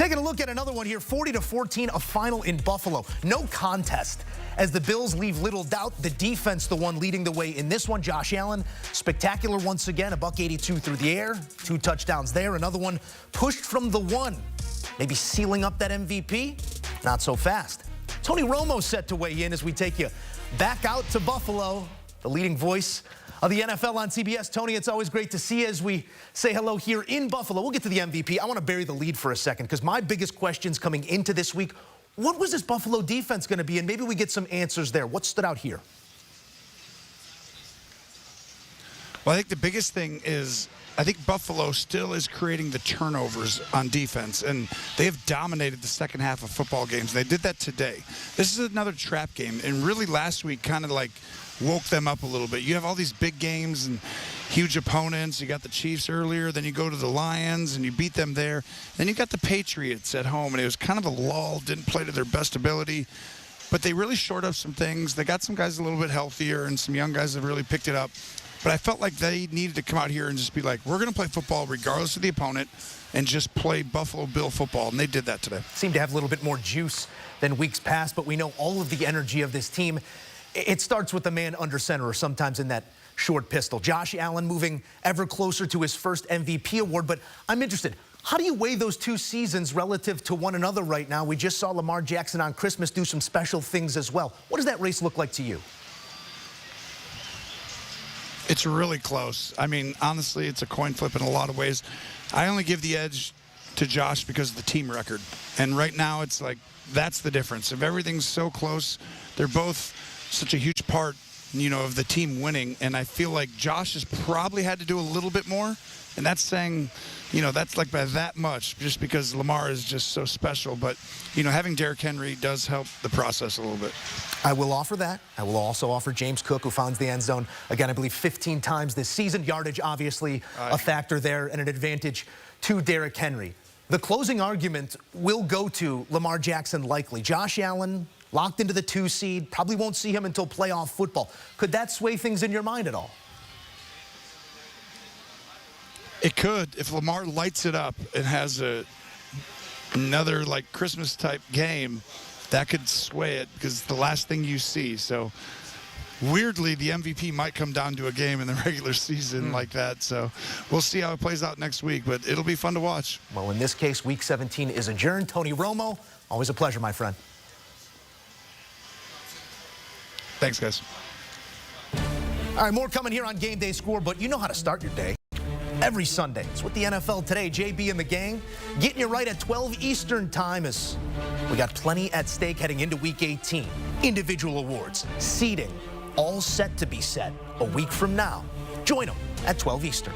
Taking a look at another one here, 40-14, a final in Buffalo. No contest. As the Bills leave little doubt, the defense the one leading the way in this one. Josh Allen, spectacular once again, $182 through the air, 2 touchdowns there. Another one pushed from the one. Maybe sealing up that MVP? Not so fast. Tony Romo set to weigh in as we take you back out to Buffalo. The leading voice of the NFL on CBS. Tony, it's always great to see you as we say hello here in Buffalo. We'll get to the MVP. I want to bury the lead for a second because my biggest questions coming into this week, what was this Buffalo defense going to be? And maybe we get some answers there. What stood out here? Well, I think the biggest thing is I think Buffalo still is creating the turnovers on defense, and they have dominated the second half of football games. They did that today. This is another trap game, and really last week kind of like woke them up a little bit. You have all these big games and huge opponents. You got the Chiefs earlier, then you go to the Lions and you beat them there. Then you got the Patriots at home, and it was kind of a lull, didn't play to their best ability. But they really shored up some things. They got some guys a little bit healthier, and some young guys have really picked it up. But I felt like they needed to come out here and just be like, we're going to play football regardless of the opponent and just play Buffalo Bill football, and they did that today. Seemed to have a little bit more juice than weeks past, but we know all of the energy of this team. It starts with the man under center, or sometimes in that short pistol. Josh Allen moving ever closer to his first MVP award, but I'm interested. How do you weigh those two seasons relative to one another right now? We just saw Lamar Jackson on Christmas do some special things as well. What does that race look like to you? It's really close. I mean, honestly, it's a coin flip in a lot of ways. I only give the edge to Josh because of the team record. And right now, it's like, that's the difference. If everything's so close, they're both such a huge part, you know, of the team winning. And I feel like Josh has probably had to do a little bit more. And that's saying, you know, that's like by that much, just because Lamar is just so special. But, you know, having Derrick Henry does help the process a little bit. I will offer that. I will also offer James Cook, who finds the end zone, again, I believe 15 times this season. Yardage, obviously, a factor there and an advantage to Derrick Henry. The closing argument will go to Lamar Jackson likely. Josh Allen, locked into the 2 seed, probably won't see him until playoff football. Could that sway things in your mind at all? It could. If Lamar lights it up and has another like Christmas type game, that could sway it because it's the last thing you see. So weirdly, the MVP might come down to a game in the regular season like that. So we'll see how it plays out next week, but it'll be fun to watch. Well, in this case, Week 17 is adjourned. Tony Romo, always a pleasure, my friend. Thanks, guys. All right, more coming here on Game Day Score, but you know how to start your day. Every Sunday. It's with the NFL Today. JB and the gang getting you right at 12 Eastern time as we got plenty at stake heading into Week 18. Individual awards, seeding, all set to be set a week from now. Join them at 12 Eastern.